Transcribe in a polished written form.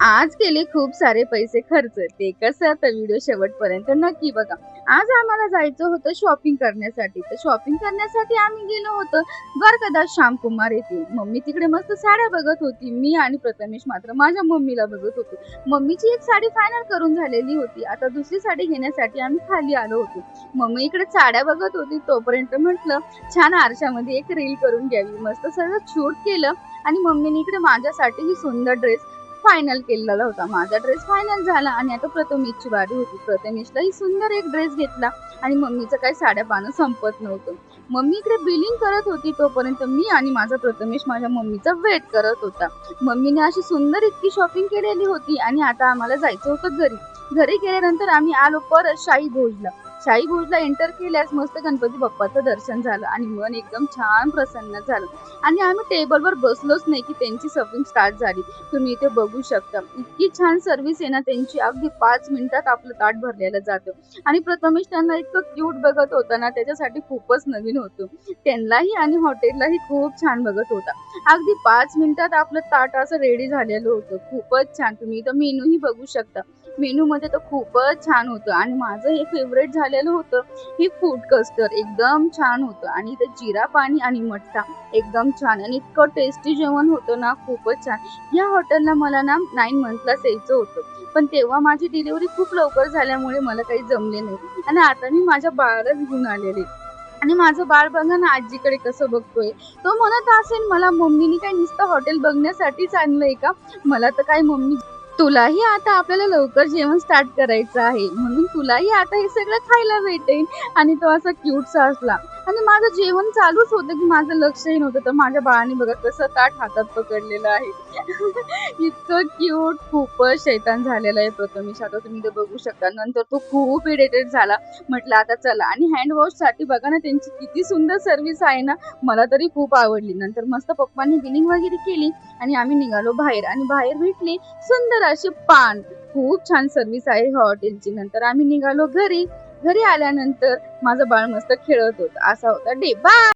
आज केले खूप सारे पैसे खर्च. ते कसं तर व्हिडिओ शेवटपर्यंत नक्की बघा. आज आम्हाला जायचं होतं शॉपिंग करण्यासाठी. तर शॉपिंग करण्यासाठी आम्ही गेलो होतो द्वारकादास श्यामकुमार येथे. मम्मी तिकडे मस्त साड्या बघत होती. मी आणि प्रथमेश मात्र माझ्या मम्मीला बघत होतो. मम्मीची एक साडी फायनल करून झालेली होती. आता दुसरी साडी घेण्यासाठी आम्ही खाली आलो होतो. मम्मी इकडे साड्या बघत होती. तोपर्यंत म्हटलं छान आरशामध्ये एक रील करून घ्यावी. मस्त सगळं शूट केलं आणि मम्मीने इकडे माझ्यासाठी ही सुंदर ड्रेस फायनल केलेला होता. माझा ड्रेस फायनल झाला आणि आता प्रथमेशची बारी होती. प्रथमेशला ही सुंदर एक ड्रेस घेतला आणि मम्मीचं काही साड्या पानं संपत नव्हतं. मम्मी इकडे बिलिंग करत होती तोपर्यंत मी आणि माझा प्रथमेश माझ्या मम्मीचा वेट करत होता. मम्मीने अशी सुंदर इतकी शॉपिंग केलेली होती आणि आता आम्हाला जायचं होतं घरी. घरी गेल्यानंतर आम्ही आलो परत शाही भोजला. शाही भोजला एंटर केल्यास मस्त गणपती बाप्पाचं दर्शन झालं आणि मन एकदम छान प्रसन्न झालं आणि आम्ही टेबलवर बसलोच नाही की त्यांची सर्विंग स्टार्ट झाली. तुम्ही इथे बघू शकता इतकी छान सर्व्हिस आहे ना त्यांची. अगदी 5 मिनिटात आपलं ताट भरलेलं जातं आणि प्रथमेश त्यांना इतकं क्यूट बघत होता ना, त्याच्यासाठी खूपच नवीन होतं. त्यांनाही आणि हॉटेललाही खूप छान बघत होता. अगदी 5 मिनिटात आपलं ताट असं रेडी झालेलं होतं. खूपच छान. तुम्ही इथं मेनूही बघू शकता. मेनू मध्ये तर खूपच छान होतं आणि माझं हे फेवरेट झालेलं होतं ही फूड कस्टर्ड. एकदम छान होतं आणि इथं जिरा पाणी आणि मठ्ठा एकदम छान आणि इतकं टेस्टी जेवण होतं ना, खूपच छान. या हॉटेलला मला ना 9 मंथलाच यायचं होतं, पण तेव्हा माझी डिलिव्हरी खूप लवकर झाल्यामुळे मला काही जमले नाही आणि आता मी माझ्या बाळालाच घेऊन आलेले आणि माझं बाळ बघा ना आजीकडे कसं बघतोय. तो म्हणत असेल मला मम्मीने काय नुसतं हॉटेल बघण्यासाठीच आणलंय का. मला तर काय मम्मी तुलाही आता आपल्याला लवकर जेवण स्टार्ट करायचं आहे म्हणून तुलाही आता हे सगळं खायला भेटेल. आणि तो असा क्यूटसा असला आणि माझं जेवण चालूच होतं की माझं लक्षही नव्हतं तर माझ्या बाळाने बघा कसं ताट हातात पकडलेलं आहे. इतकं क्यूट. खूपच शैतान झालेला आहे प्रथमेश. आता तुम्ही ते बघू शकता. नंतर तो खूप इरिटेट झाला. म्हटलं आता चला आणि हँड वॉश साठी बघा ना त्यांची किती सुंदर सर्व्हिस आहे ना. मला तरी खूप आवडली. नंतर मस्त पप्पांनी बिलिंग वगैरे केली आणि आम्ही निघालो बाहेर आणि बाहेर भेटले सुंदर असे पान. खूप छान सर्व्हिस आहे हॉटेलची. नंतर आम्ही निघालो घरी. घरी आल्यानंतर माझं बाळ मस्त खेळत होतं. असा होता डे. बाय.